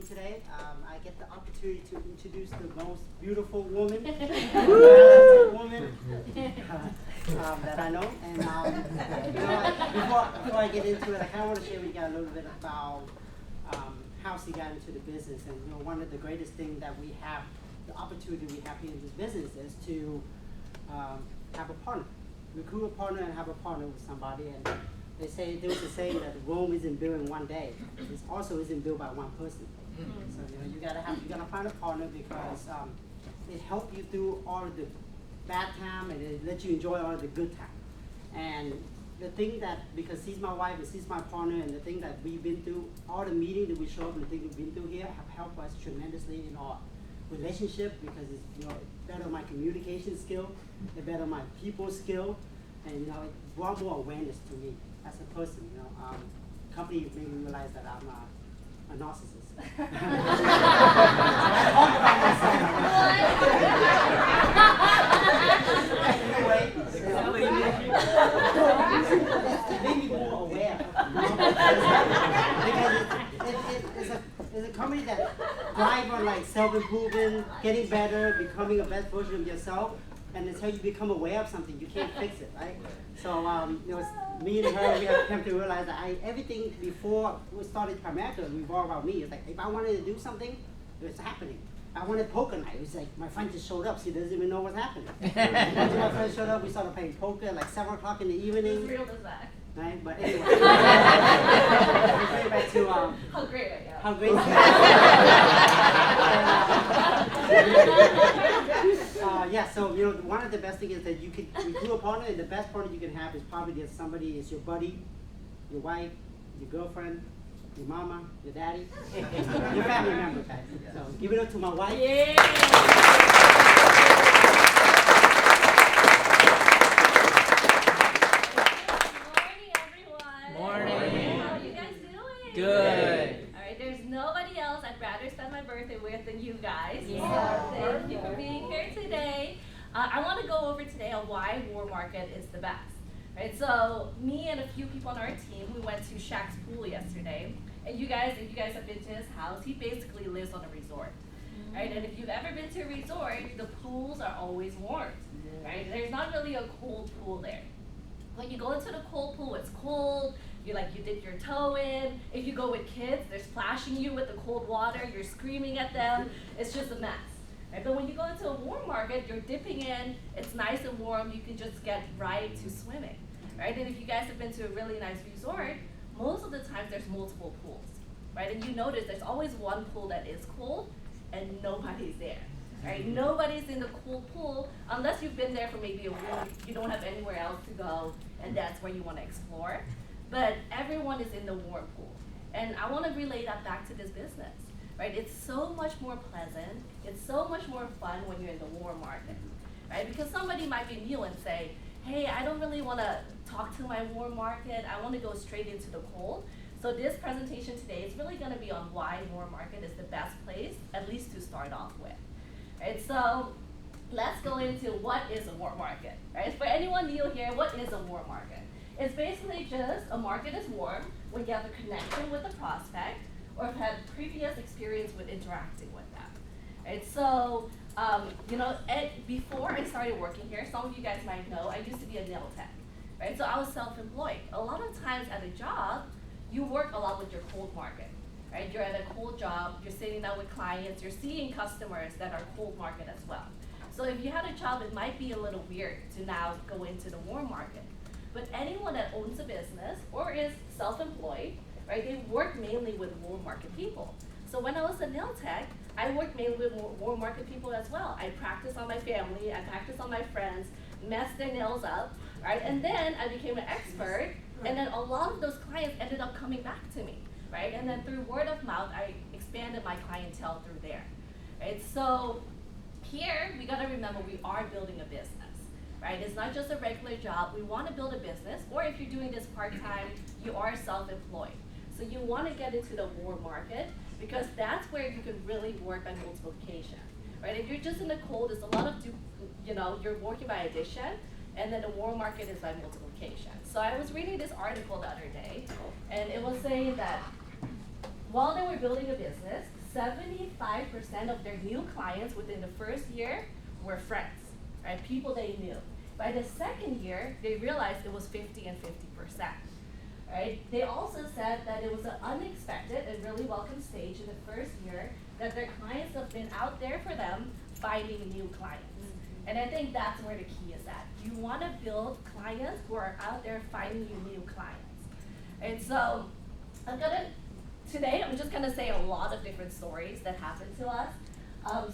today. I get the opportunity to introduce the most beautiful woman, that I know. And before I get into it, I kind of want to share with you guys a little bit about how she got into the business. And one of the greatest things that we have, the opportunity we have here in this business, is to have a partner, recruit a partner, and have a partner with somebody. And there was a saying that Rome isn't built in one day. It also isn't built by one person. So you gotta find a partner because it helps you through all of the bad time and it lets you enjoy all of the good time. And the thing that, because she's my wife and she's my partner, and the thing that we've been through, all the meetings that we show up and the things we've been through here have helped us tremendously in our relationship, because it's it better my communication skill, it better my people skill, and it brought more awareness to me as a person. Company made me realize that I'm a narcissist. So I talk about myself. It made me more aware. Because it's a company that thrives on like self-improvement, getting better, becoming a best version of yourself. And until you become aware of something, you can't fix it, right? So, me and her, we have come to realize that everything before we started Primerica revolved around me. It's like, if I wanted to do something, it's happening. I wanted poker night. It's like, my friend just showed up. She doesn't even know what's happening. Once my friend showed up, we started playing poker at like 7 o'clock in the evening. As real as that. Right? But anyway. Back to, how great I am. How great so one of the best things is that you can recruit a partner, and the best partner you can have is probably get somebody, is your buddy, your wife, your girlfriend, your mama, your daddy, your family member. So give it up to my wife. Yeah. Good. All right, there's nobody else I'd rather spend my birthday with than you guys. Yeah. So thank you for being here today. I want to go over today on why Warm Market is the best. Right, so me and a few people on our team, we went to Shaq's pool yesterday. And if you guys have been to his house, he basically lives on a resort. Right, and if you've ever been to a resort, the pools are always warm. Right, there's not really a cold pool there. When you go into the cold pool, it's cold. You dip your toe in. If you go with kids, they're splashing you with the cold water. You're screaming at them. It's just a mess. Right? But when you go into a warm market, you're dipping in. It's nice and warm. You can just get right to swimming. Right? And if you guys have been to a really nice resort, most of the times there's multiple pools. Right? And you notice there's always one pool that is cold and nobody's there. Right? Nobody's in the cool pool unless you've been there for maybe a week. You don't have anywhere else to go, and that's where you want to explore. But everyone is in the warm pool. And I want to relay that back to this business, right? It's so much more pleasant. It's so much more fun when you're in the warm market, right? Because somebody might be new and say, hey, I don't really want to talk to my warm market. I want to go straight into the cold. So this presentation today is really going to be on why warm market is the best place, at least to start off with, right? So let's go into what is a warm market, right? For anyone new here, what is a warm market? It's basically just a market is warm when you have a connection with the prospect or have had previous experience with interacting with them. Right? So, before I started working here, some of you guys might know, I used to be a nail tech. Right? So I was self-employed. A lot of times at a job, you work a lot with your cold market. Right? You're at a cold job, you're sitting down with clients, you're seeing customers that are cold market as well. So if you had a job, it might be a little weird to now go into the warm market. But anyone that owns a business or is self-employed, right, they work mainly with warm market people. So when I was a nail tech, I worked mainly with warm market people as well. I practiced on my family, I practiced on my friends, messed their nails up, right? And then I became an expert, and then a lot of those clients ended up coming back to me, right? And then through word of mouth, I expanded my clientele through there, right? So here, we gotta remember we are building a business. Right? It's not just a regular job. We want to build a business, or if you're doing this part-time, you are self-employed. So you want to get into the warm market because that's where you can really work on multiplication. Right? If you're just in the cold, there's a lot of, you're working by addition, and then the warm market is by multiplication. So I was reading this article the other day, and it was saying that while they were building a business, 75% of their new clients within the first year were friends, right? People they knew. By the second year, they realized it was 50 and 50%. Right? They also said that it was an unexpected and really welcome stage in the first year that their clients have been out there for them finding new clients. And I think that's where the key is at. You want to build clients who are out there finding you new clients. And so today I'm just gonna say a lot of different stories that happened to us.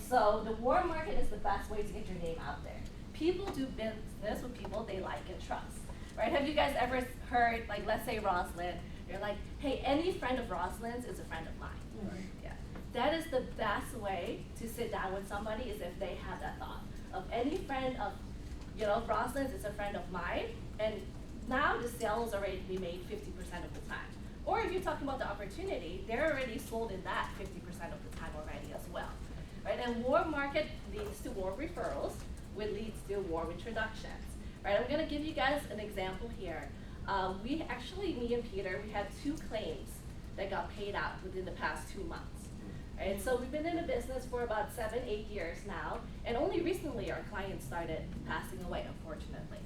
So the warm market is the best way to get your name out there. People do business with people they like and trust. Right? Have you guys ever heard, like, let's say Rosalind, you're like, hey, any friend of Rosalind's is a friend of mine. Right. Yeah. That is the best way to sit down with somebody is if they have that thought of any friend of, Rosalind's is a friend of mine, and now the sale is already be made 50% of the time. Or if you're talking about the opportunity, they're already sold in that 50% of the time already as well. Right? And warm market leads to warm referrals, which leads to warm introductions. Right, I'm gonna give you guys an example here. Me and Peter, we had 2 claims that got paid out within the past 2 months. Right, so we've been in the business for about 7-8 years now, and only recently our clients started passing away, unfortunately.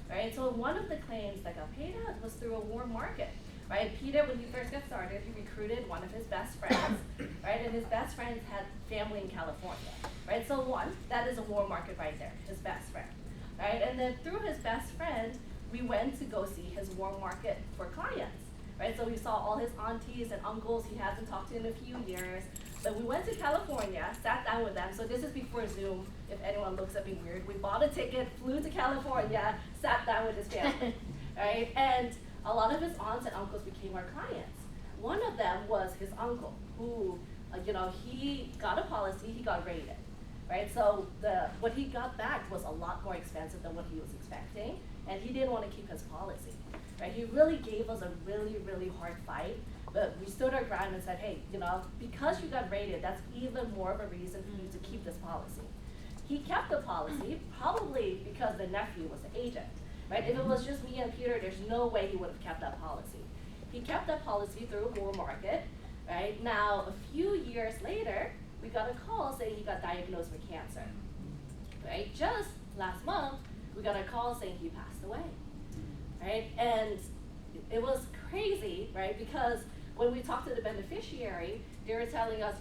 Right, so one of the claims that got paid out was through a warm market. Right, Peter, when he first got started, he recruited one of his best friends, right, and his best friends had family in California. Right, so that is a warm market right there, his best friend. Right, and then through his best friend, we went to go see his warm market for clients. Right, so we saw all his aunties and uncles he hasn't talked to in a few years. But we went to California, sat down with them. So this is before Zoom, if anyone looks at me weird. We bought a ticket, flew to California, sat down with his family. Right, and a lot of his aunts and uncles became our clients. One of them was his uncle, who, he got a policy, he got rated. Right, so what he got back was a lot more expensive than what he was expecting, and he didn't want to keep his policy. Right, he really gave us a really, really hard fight, but we stood our ground and said, hey, because you got rated, that's even more of a reason for you to keep this policy. He kept the policy, probably because the nephew was the agent. Right, if it was just me and Peter, there's no way he would have kept that policy. He kept that policy through a warm market. Right, now a few years later, we got a call saying he got diagnosed with cancer. Right? Just last month, we got a call saying he passed away. Right? And it was crazy, right? Because when we talked to the beneficiary, they were telling us,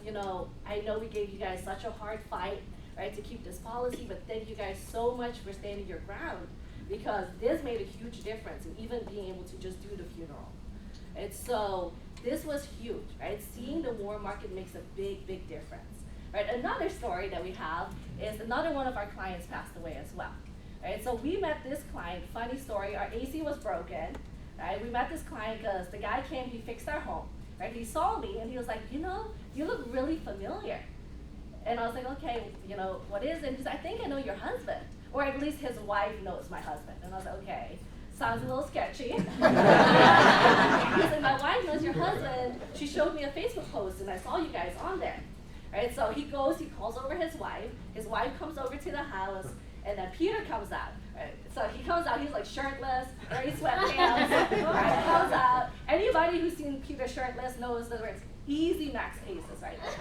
I know we gave you guys such a hard fight, right, to keep this policy, but thank you guys so much for standing your ground, because this made a huge difference in even being able to just do the funeral. And so this was huge, right? Seeing the warm market makes a big, big difference. Right? Another story that we have is another one of our clients passed away as well. Right? So we met this client, funny story, our AC was broken. Right? We met this client because the guy came, he fixed our home. Right? He saw me and he was like, you look really familiar. And I was like, okay, what is it? And he's like, I think I know your husband. Or at least his wife knows my husband. And I was like, okay, sounds a little sketchy. He said, my wife knows your husband. She showed me a Facebook post and I saw you guys on there. Right, so he calls over his wife comes over to the house, and then Peter comes out. Right, so he comes out, he's like shirtless, wearing sweatpants, right, comes out. Anybody who's seen Peter shirtless knows the words easy max cases right there.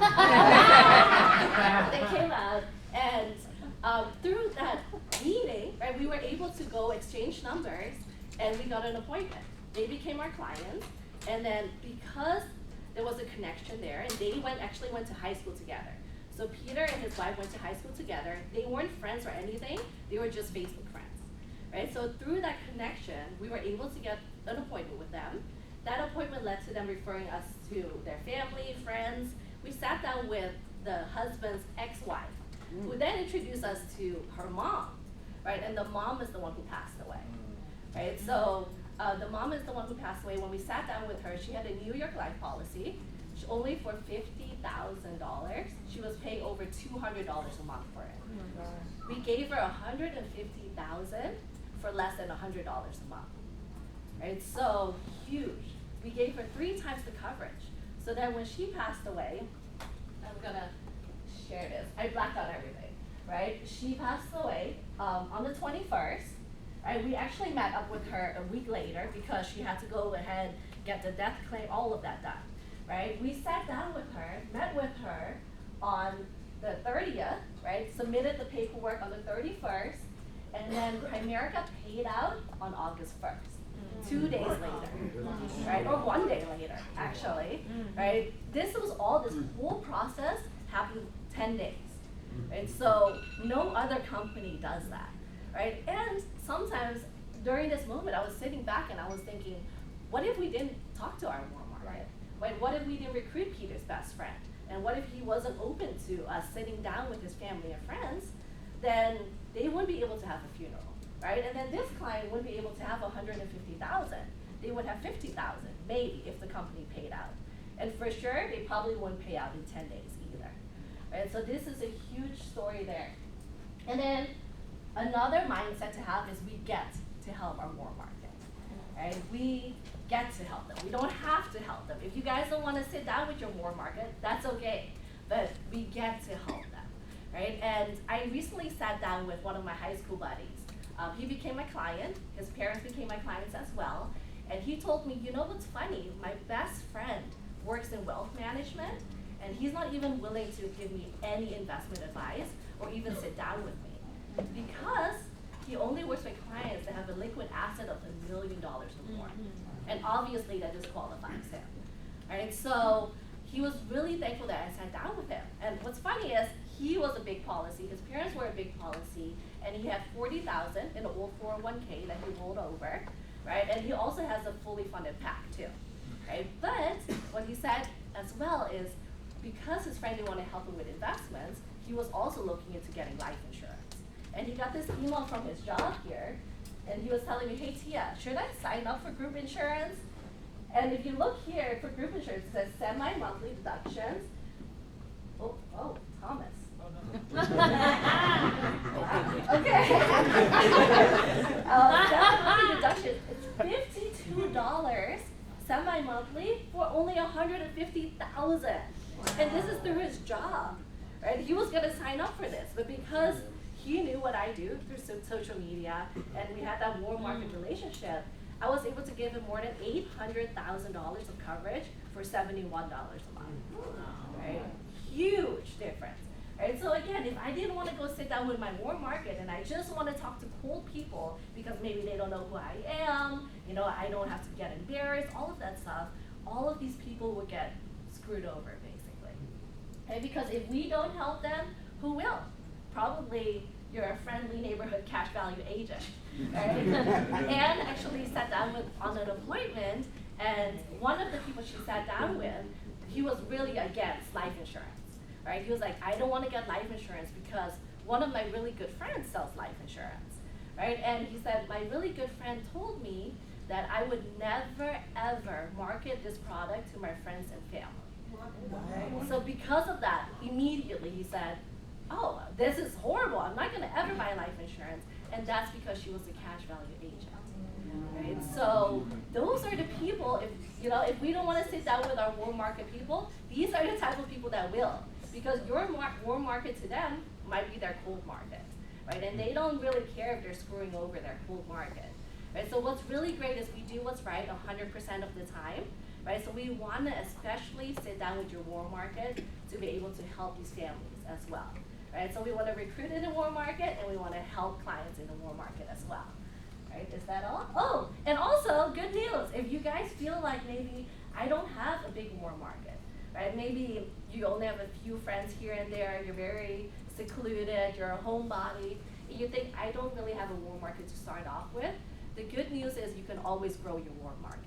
They came out, and through that meeting, right, we were able to go exchange numbers, and we got an appointment. They became our clients, and then because there was a connection there, and they actually went to high school together. So Peter and his wife went to high school together. They weren't friends or anything. They were just Facebook friends. Right? So through that connection, we were able to get an appointment with them. That appointment led to them referring us to their family, friends. We sat down with the husband's ex-wife, who then introduced us to her mom. Right? And the mom is the one who passed away. Right? So the mom is the one who passed away. When we sat down with her, she had a New York Life policy, only for $50,000. She was paying over $200 a month for it. Oh, we gave her $150,000 for less than $100 a month. Right, so huge. We gave her 3 times the coverage. So then when she passed away, I'm gonna share this. I blacked out everything. Right, she passed away on the 21st. Right, we actually met up with her a week later because she had to go ahead, get the death claim, all of that done. right? We sat down with her, met with her on the 30th, right? Submitted the paperwork on the 31st, and then Primerica paid out on August 1st, 2 days later, right? Or 1 day later, actually, right? This whole process happened 10 days, right? So no other company does that, right? And sometimes during this moment, I was sitting back and I was thinking, what if we didn't talk to our warm market? Right? What if we didn't recruit Peter's best friend? And what if he wasn't open to us sitting down with his family and friends? Then they wouldn't be able to have a funeral, right? And then this client wouldn't be able to have $150,000. They would have $50,000, maybe, if the company paid out. And for sure, they probably wouldn't pay out in 10 days either, right? So this is a huge story there. And then another mindset to have is we get to help our warm market, right? We get to help them. We don't have to help them. If you guys don't want to sit down with your warm market, that's okay, but we get to help them, right? And I recently sat down with one of my high school buddies. He became my client. His parents became my clients as well. And he told me, you know what's funny? My best friend works in wealth management, and he's not even willing to give me any investment advice or even sit down with me because he only works with clients that have a liquid asset of $1 million or more. And obviously that disqualifies him. Right? So he was really thankful that I sat down with him. And what's funny is he was a big policy, his parents were a big policy, and he had $40,000 in an old 401k that he rolled over, right? And he also has a fully funded PAC too, right? But what he said as well is because his friend didn't want to help him with investments, he was also looking into getting life insurance. And he got this email from his job here, and he was telling me, hey Tia, should I sign up for group insurance? And if you look here for group insurance, it says semi-monthly deductions. Oh, Thomas. Okay. Semi-monthly deductions, it's $52 semi-monthly for only $150,000. And this is through his job, right? He was gonna sign up for this, but because he knew what I do through social media, and we had that warm market relationship, I was able to give him more than $800,000 of coverage for $71 a month, right? Huge difference, right? So again, if I didn't want to go sit down with my warm market and I just want to talk to cold people because maybe they don't know who I am, you know, I don't have to get embarrassed, all of that stuff, all of these people would get screwed over basically. And because if we don't help them, who will? Probably you're a friendly neighborhood cash value agent, right? Anne actually sat down on an appointment, and one of the people she sat down with, he was really against life insurance, right? He was like, I don't want to get life insurance because one of my really good friends sells life insurance, right? And he said, my really good friend told me that I would never ever market this product to my friends and family. Right? So because of that, immediately he said, oh, this is horrible. I'm not going to ever buy life insurance. And that's because she was a cash value agent. Right? So those are the people, if we don't want to sit down with our warm market people, these are the type of people that will. Because your warm market to them might be their cold market. Right? And they don't really care if they're screwing over their cold market. Right? So what's really great is we do what's right 100% of the time. Right? So we want to especially sit down with your warm market to be able to help these families as well. Right? So we want to recruit in the warm market, and we want to help clients in the warm market as well. Right? Is that all? Oh, and also, good news. If you guys feel like maybe I don't have a big warm market, right? Maybe you only have a few friends here and there, you're very secluded, you're a homebody, and you think I don't really have a warm market to start off with, the good news is you can always grow your warm market.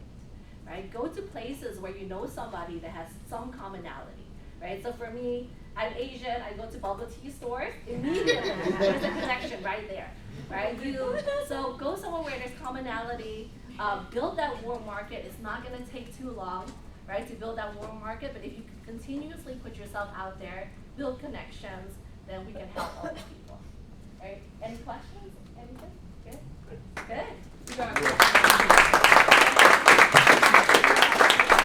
Right? Go to places where you know somebody that has some commonality. Right? So for me, I'm Asian, I go to bubble tea stores, immediately there's a connection right there, right? So go somewhere where there's commonality, build that warm market. It's not gonna take too long, right, to build that warm market, but if you continuously put yourself out there, build connections, then we can help other people, right? Any questions? Anything? Good? Good.